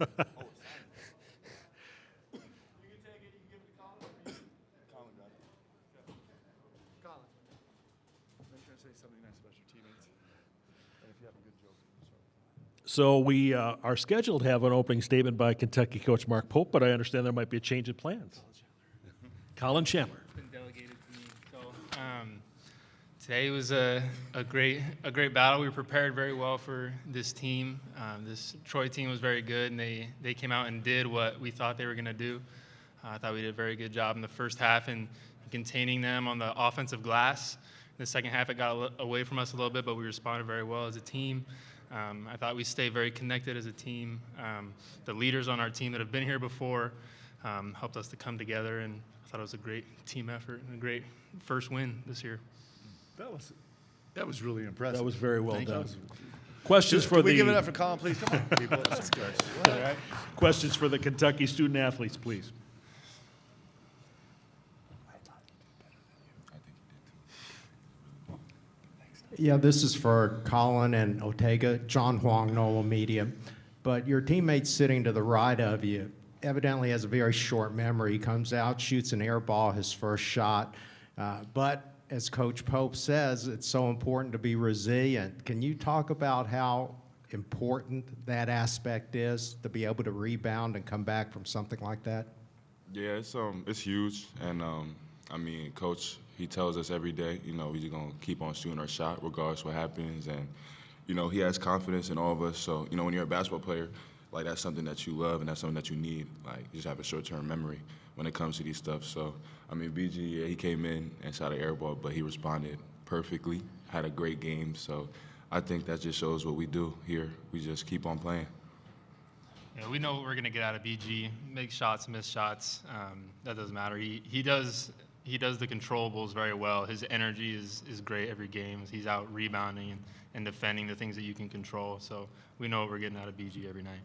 You can take it, you can give it to Colin. Colin got it. Colin. Make sure to say something nice about your teammates. And if you have a good joke, So we are scheduled to have an opening statement by Kentucky coach Mark Pope, but I understand there might be a change in plans. Colin Chandler. It's been delegated to me. So today was a great battle. We were prepared very well for this team. This Troy team was very good, and they came out and did what we thought they were going to do. I thought we did a very good job in the first half in containing them on the offensive glass. In the second half, it got away from us a little bit, but we responded very well as a team. I thought we stayed very connected as a team. The leaders on our team that have been here before helped us to come together, and I thought it was a great team effort and a great first win this year. that was really impressive. That was very well Thank you. done. Questions for Can we the give it up for Colin, please? Come on, people. That's good. All right. questions for the Kentucky student athletes, please. Yeah, this is for Colin and Ortega, John Huang, Nola Media. But your teammate sitting to the right of you evidently has a very short memory. He comes out, shoots an air ball, his first shot. But as Coach Pope says, it's so important to be resilient. Can you talk about how important that aspect is to be able to rebound and come back from something like that? Yeah, it's huge, and I mean, Coach, he tells us every day, you know, we're just gonna keep on shooting our shot regardless what happens, and you know, he has confidence in all of us. So you know, when you're a basketball player, like that's something that you love and that's something that you need. Like you just have a short-term memory when it comes to these stuff. So I mean, BG, yeah, he came in and shot an air ball, but he responded perfectly, had a great game. So I think that just shows what we do here. We just keep on playing. Yeah, we know what we're going to get out of BG. Make shots, miss shots. That doesn't matter. He does the controllables very well. His energy is great every game. He's out rebounding and defending the things that you can control. So we know what we're getting out of BG every night.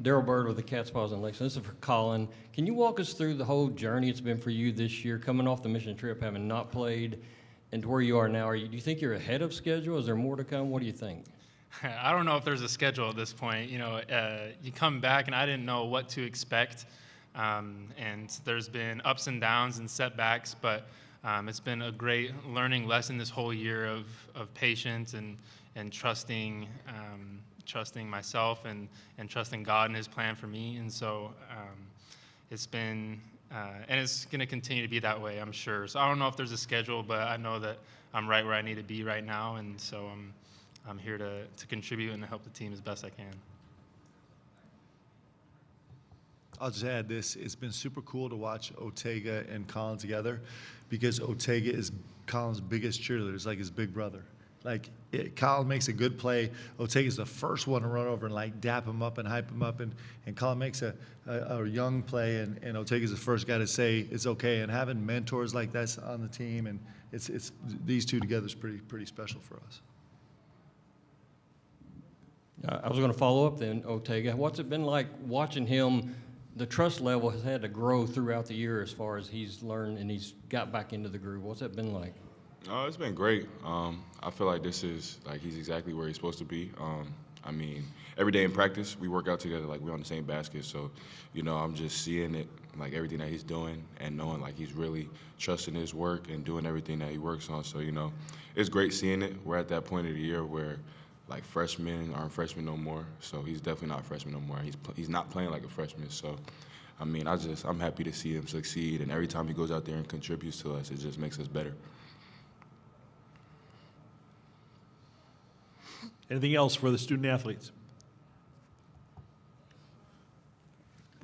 Daryl Bird with the Cats Paws in Lexington. This is for Colin. Can you walk us through the whole journey it's been for you this year, coming off the mission trip, having not played, and to where you are now? Do you think you're ahead of schedule? Is there more to come? What do you think? I don't know if there's a schedule at this point. You know, you come back, and I didn't know what to expect. And there's been ups and downs and setbacks, but it's been a great learning lesson this whole year of patience and trusting myself and trusting God and His plan for me. And so it's been and it's going to continue to be that way, I'm sure. So I don't know if there's a schedule, but I know that I'm right where I need to be right now, and so I'm here to contribute and to help the team as best I can. I'll just add this. It's been super cool to watch Ortega and Colin together because Ortega is Colin's biggest cheerleader. It's like his big brother. Like, Colin makes a good play. Ortega's the first one to run over and, like, dap him up and hype him up. And Colin makes a young play, and Ortega's the first guy to say it's okay. And having mentors like that on the team, and it's these two together is pretty special for us. I was going to follow up then, Ortega. What's it been like watching him? The trust level has had to grow throughout the year as far as he's learned and he's got back into the groove. What's that been like? It's been great. I feel like this is like he's exactly where he's supposed to be. I mean, every day in practice we work out together, like we're on the same basket. So, you know, I'm just seeing it, like everything that he's doing, and knowing like he's really trusting his work and doing everything that he works on. So, you know, it's great seeing it. We're at that point of the year where like freshmen aren't freshmen no more. So he's definitely not a freshman no more. He's not playing like a freshman. So, I mean, I'm happy to see him succeed, and every time he goes out there and contributes to us, it just makes us better. Anything else for the student athletes?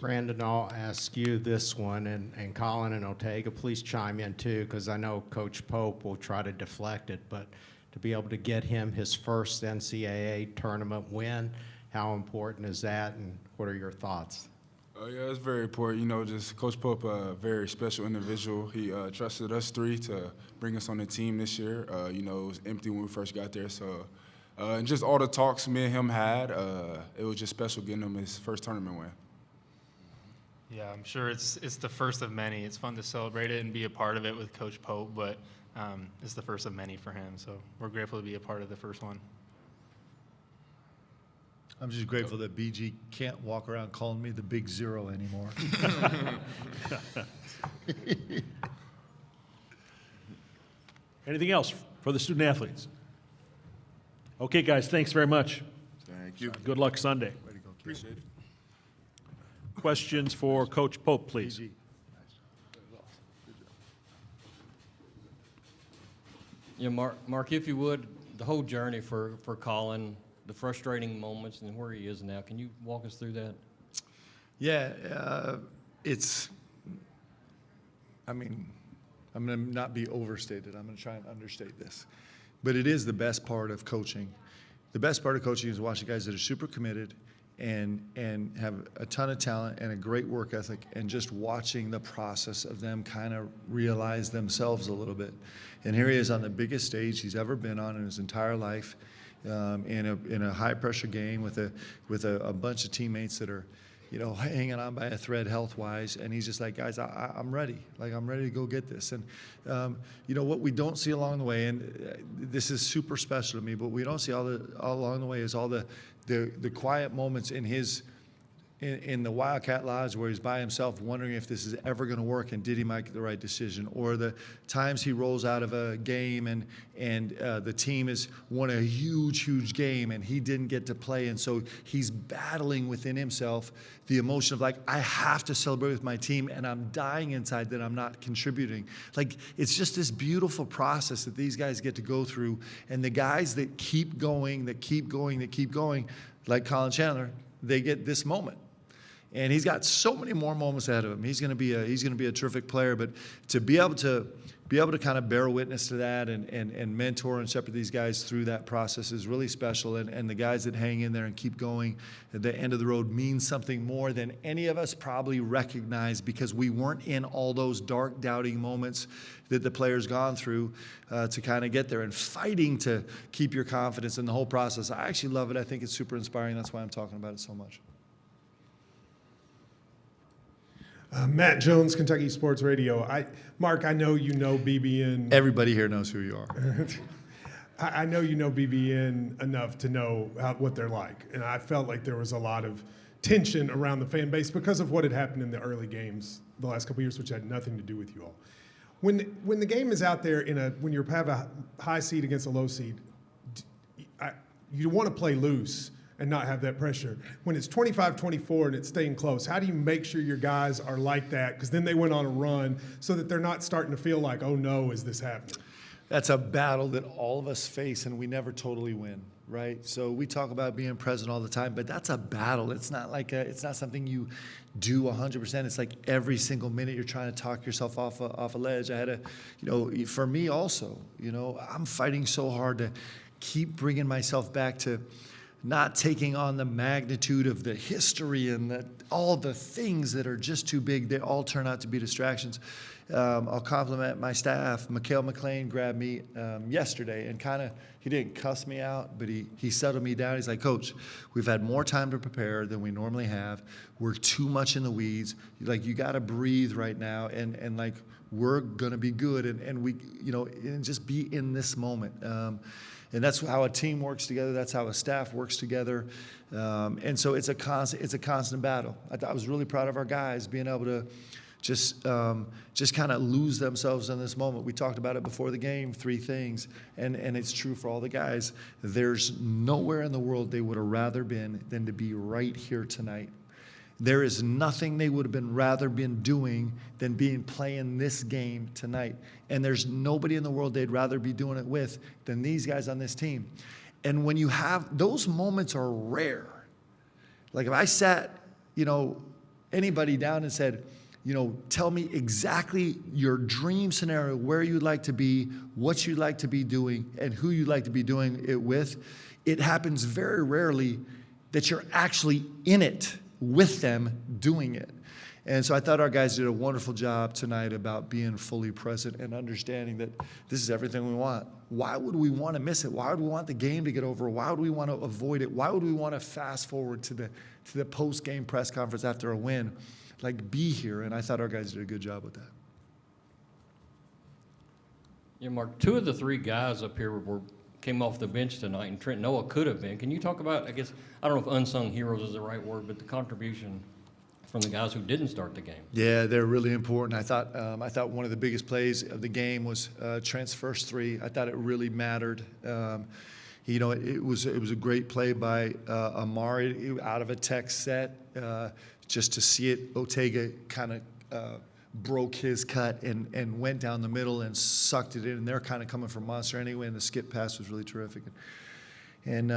Brandon, I'll ask you this one, and Colin and Ortega, please chime in too, because I know Coach Pope will try to deflect it, but to be able to get him his first NCAA tournament win, how important is that, and what are your thoughts? Yeah, it's very important. You know, just Coach Pope, a very special individual. He trusted us three to bring us on the team this year. You know, it was empty when we first got there, so and just all the talks me and him had, it was just special getting him his first tournament win. Yeah, I'm sure it's the first of many. It's fun to celebrate it and be a part of it with Coach Pope, but it's the first of many for him. So we're grateful to be a part of the first one. I'm just grateful that BG can't walk around calling me the big zero anymore. Anything else for the student athletes? Okay, guys, thanks very much. Thank you. Good luck Sunday. Appreciate it. Questions for Coach Pope, please. BG. Yeah, Mark, if you would, the whole journey for Colin, the frustrating moments and where he is now, can you walk us through that? Yeah, I mean, I'm going to not be overstated. I'm going to try and understate this. But it is the best part of coaching. The best part of coaching is watching guys that are super committed and have a ton of talent and a great work ethic, and just watching the process of them kind of realize themselves a little bit. And here he is on the biggest stage he's ever been on in his entire life, in a high-pressure game with a bunch of teammates that are, you know, hanging on by a thread health-wise, and he's just like, guys, I'm ready. Like, I'm ready to go get this. And, you know, what we don't see along the way, and this is super special to me, but we don't see all along the way is all the quiet moments in the Wildcat Lodge where he's by himself wondering if this is ever going to work and did he make the right decision, or the times he rolls out of a game and the team has won a huge game and he didn't get to play, and so he's battling within himself the emotion of like, I have to celebrate with my team and I'm dying inside that I'm not contributing. Like, it's just this beautiful process that these guys get to go through, and the guys that keep going, like Colin Chandler, they get this moment. And he's got so many more moments ahead of him. He's going to be a terrific player. But to be able to kind of bear witness to that and mentor and shepherd these guys through that process is really special. And the guys that hang in there and keep going at the end of the road means something more than any of us probably recognize, because we weren't in all those dark, doubting moments that the players gone through to kind of get there, and fighting to keep your confidence in the whole process. I actually love it. I think it's super inspiring. That's why I'm talking about it so much. Matt Jones, Kentucky Sports Radio. Mark, I know you know BBN. Everybody here knows who you are. I know you know BBN enough to know what they're like. And I felt like there was a lot of tension around the fan base because of what had happened in the early games the last couple of years, which had nothing to do with you all. When the game is out there when you have a high seed against a low seed, you want to play loose and not have that pressure. When it's 25-24 and it's staying close, how do you make sure your guys are like that? Because then they went on a run, so that they're not starting to feel like, oh no, is this happening? That's a battle that all of us face, and we never totally win, right? So we talk about being present all the time, but that's a battle. It's not like it's not something you do 100%. It's like every single minute you're trying to talk yourself off a ledge. I had for me also, I'm fighting so hard to keep bringing myself back to not taking on the magnitude of the history and all the things that are just too big. They all turn out to be distractions. I'll compliment my staff. Mikhail McLean grabbed me yesterday and he didn't cuss me out, but he settled me down. He's like, Coach, we've had more time to prepare than we normally have. We're too much in the weeds. Like, you got to breathe right now, and like, we're gonna be good, and we, and just be in this moment. And that's how a team works together. That's how a staff works together. And so it's a constant battle. I was really proud of our guys being able to just kind of lose themselves in this moment. We talked about it before the game, 3 things, and it's true for all the guys. There's nowhere in the world they would have rather been than to be right here tonight. There is nothing they would have rather been doing than playing this game tonight. And there's nobody in the world they'd rather be doing it with than these guys on this team. And when you have, those moments are rare. Like, if I sat, anybody down and said, tell me exactly your dream scenario, where you'd like to be, what you'd like to be doing, and who you'd like to be doing it with, it happens very rarely that you're actually in it with them doing it. And so I thought our guys did a wonderful job tonight about being fully present and understanding that this is everything we want. Why would we want to miss it? Why would we want the game to get over? Why would we want to avoid it? Why would we want to fast forward to the post-game press conference after a win? Like, be here. And I thought our guys did a good job with that. Yeah, Mark, 2 of the 3 guys up here were came off the bench tonight, and Trent Noah could have been. Can you talk about, I guess, I don't know if unsung heroes is the right word, but the contribution from the guys who didn't start the game? Yeah, they're really important. I thought one of the biggest plays of the game was Trent's first three. I thought it really mattered. It was a great play by Amari out of a tech set. Just to see it, Ortega kind of broke his cut and went down the middle and sucked it in. And they're kind of coming from Monster anyway, and the skip pass was really terrific. And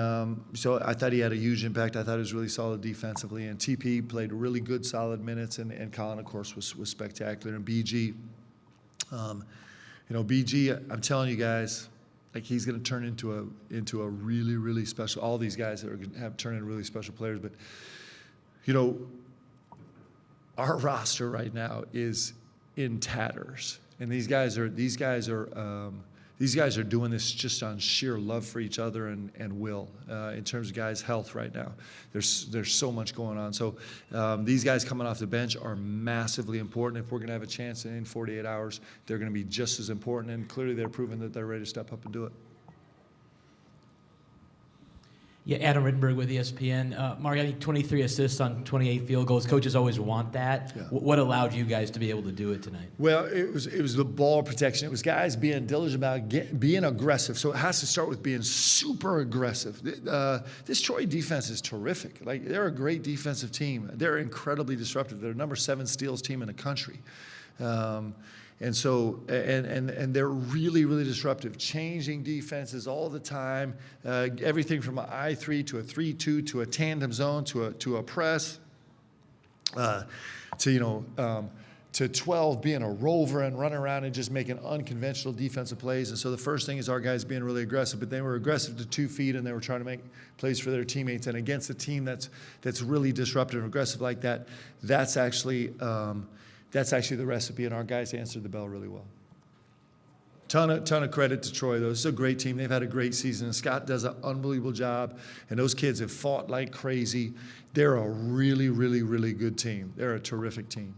so I thought he had a huge impact. I thought he was really solid defensively. And TP played really good, solid minutes. And Colin, of course, was spectacular. And BG, BG, I'm telling you guys, like he's going to turn into a really, really special. All these guys that are going to have turn into really special players. But our roster right now is in tatters, and these guys are doing this just on sheer love for each other and will. In terms of guys' health right now, there's so much going on. So these guys coming off the bench are massively important. If we're going to have a chance in 48 hours, they're going to be just as important. And clearly, they're proving that they're ready to step up and do it. Yeah, Adam Rittenberg with ESPN. Mario, I think 23 assists on 28 field goals. Coaches always want that. Yeah. What allowed you guys to be able to do it tonight? Well, it was the ball protection. It was guys being diligent about being aggressive. So it has to start with being super aggressive. This Troy defense is terrific. Like, they're a great defensive team. They're incredibly disruptive. They're the #7 steals team in the country. And so, and they're really, really disruptive, changing defenses all the time, everything from an I-3 to a 3-2 to a tandem zone to a press, to 12 being a rover and running around and just making unconventional defensive plays. And so the first thing is our guys being really aggressive, but they were aggressive to 2 feet and they were trying to make plays for their teammates. And against a team that's really disruptive and aggressive like that, that's actually the recipe, and our guys answered the bell really well. Ton of credit to Troy, though. This is a great team. They've had a great season, and Scott does an unbelievable job, and those kids have fought like crazy. They're a really, really, really good team. They're a terrific team.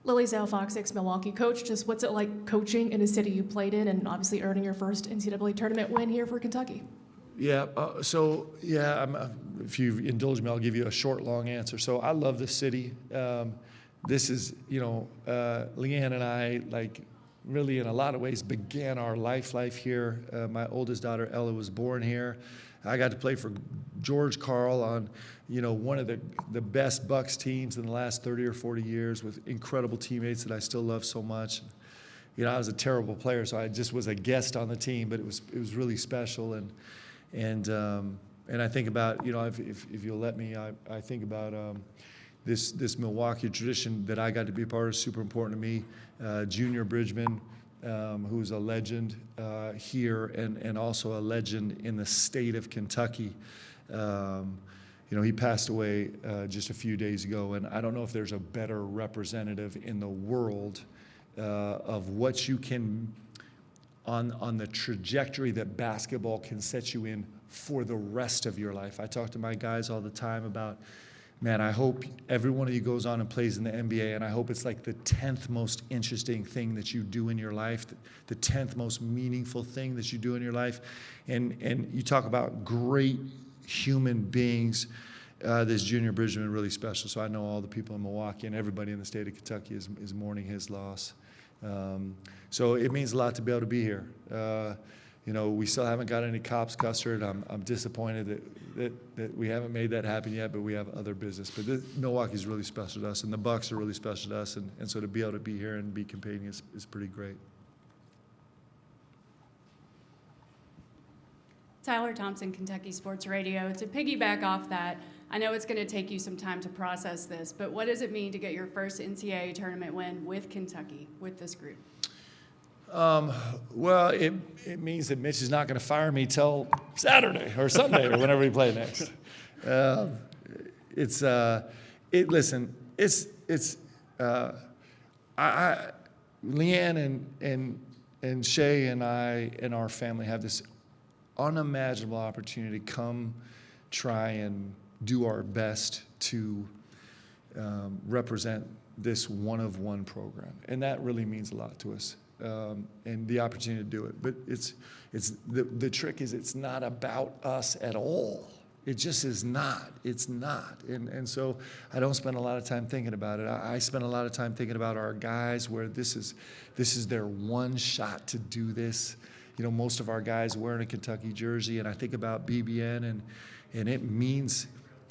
Lily Zale, Fox 6 Milwaukee. Coach, just what's it like coaching in a city you played in and obviously earning your first NCAA tournament win here for Kentucky? Yeah, if you indulge me, I'll give you a short, long answer. So I love this city. This is, Leanne and I, like, really in a lot of ways began our life here. My oldest daughter, Ella, was born here. I got to play for George Karl on, one of the best Bucks teams in the last 30 or 40 years with incredible teammates that I still love so much. I was a terrible player, so I just was a guest on the team, but it was really special. And I think about, if you'll let me, I think about this Milwaukee tradition that I got to be a part of is super important to me. Junior Bridgman, who's a legend here and also a legend in the state of Kentucky. He passed away just a few days ago, and I don't know if there's a better representative in the world of what you can on the trajectory that basketball can set you in for the rest of your life. I talk to my guys all the time about, man, I hope every one of you goes on and plays in the NBA, and I hope it's like the 10th most interesting thing that you do in your life, the 10th most meaningful thing that you do in your life. And you talk about great human beings. This Junior Bridgman really special. So I know all the people in Milwaukee and everybody in the state of Kentucky is mourning his loss. So it means a lot to be able to be here. We still haven't got any Cops custard. I'm disappointed that we haven't made that happen yet, but we have other business. But Milwaukee's really special to us, and the Bucks are really special to us, and so to be able to be here and be competing is pretty great. Tyler Thompson, Kentucky Sports Radio. To piggyback off that, I know it's going to take you some time to process this, but what does it mean to get your first NCAA tournament win with Kentucky, with this group? Well, it means that Mitch is not going to fire me till Saturday or Sunday or whenever we play next. Leanne and Shay and I and our family have this unimaginable opportunity to come try and do our best to represent this one-of-one program, and that really means a lot to us, and the opportunity to do it. But the trick is it's not about us at all. It just is not. It's not. And so I don't spend a lot of time thinking about it. I spend a lot of time thinking about our guys where this is their one shot to do this. You know, most of our guys wearing a Kentucky jersey, and I think about BBN, and it means,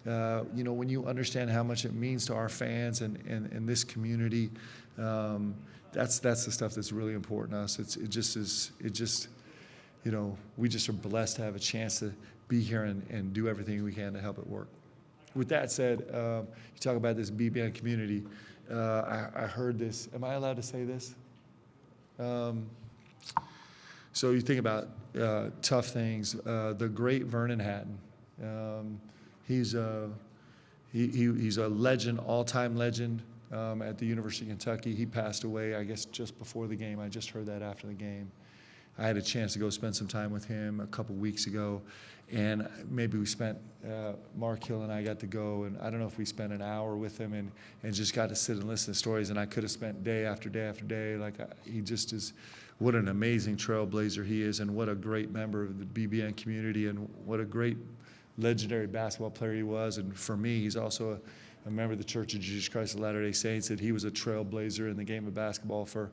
you know, when you understand how much it means to our fans and this community, that's the stuff that's really important to us. It just, you know, we just are blessed to have a chance to be here and do everything we can to help it work. With that said, you talk about this BBN community. I heard this. Am I allowed to say this? So you think about tough things. The great Vernon Hatton. He's a legend, all-time legend at the University of Kentucky. He passed away, I guess, just before the game. I just heard that after the game. I had a chance to go spend some time with him a couple weeks ago, and maybe we spent, Mark Hill and I got to go, and I don't know if we spent an hour with him and just got to sit and listen to stories, and I could have spent day after day after day. He just is, what an amazing trailblazer he is, and what a great member of the BBN community, and what a great legendary basketball player he was. And for me, he's also a member of the Church of Jesus Christ of Latter-day Saints, and he was a trailblazer in the game of basketball for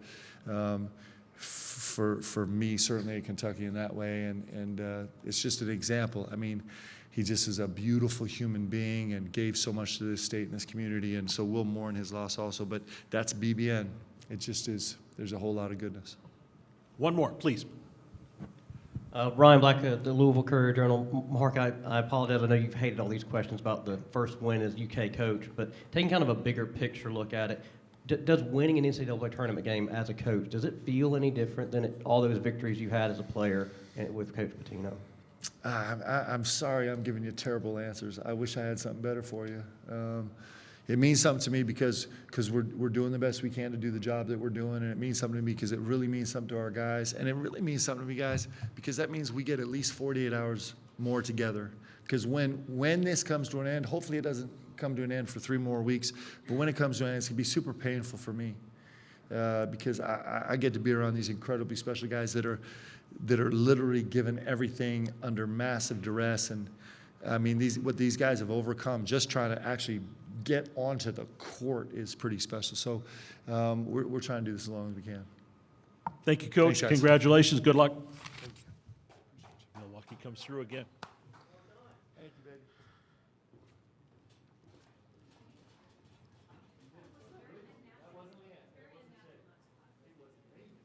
me, certainly in Kentucky in that way, and it's just an example. I mean, he just is a beautiful human being and gave so much to this state and this community, and so we'll mourn his loss also, but that's BBN. It just is, there's a whole lot of goodness. One more, please. Ryan Black, the Louisville Courier-Journal. Mark, I apologize. I know you've hated all these questions about the first win as UK coach, but taking kind of a bigger picture look at it, does winning an NCAA tournament game as a coach, does it feel any different than all those victories you had as a player with Coach Pitino? I'm sorry I'm giving you terrible answers. I wish I had something better for you. It means something to me because we're doing the best we can to do the job that we're doing, and it means something to me because it really means something to our guys, and it really means something to me, guys, because that means we get at least 48 hours more together. Because when this comes to an end, hopefully it doesn't come to an end for 3 more weeks, but when it comes to an end, it's going to be super painful for me because I get to be around these incredibly special guys that are literally given everything under massive duress, and I mean what these guys have overcome just trying to actually get onto the court is pretty special. So we're trying to do this as long as we can. Thank you, Coach. Thanks, Congratulations. Good luck. Milwaukee comes through again. Thank you, baby.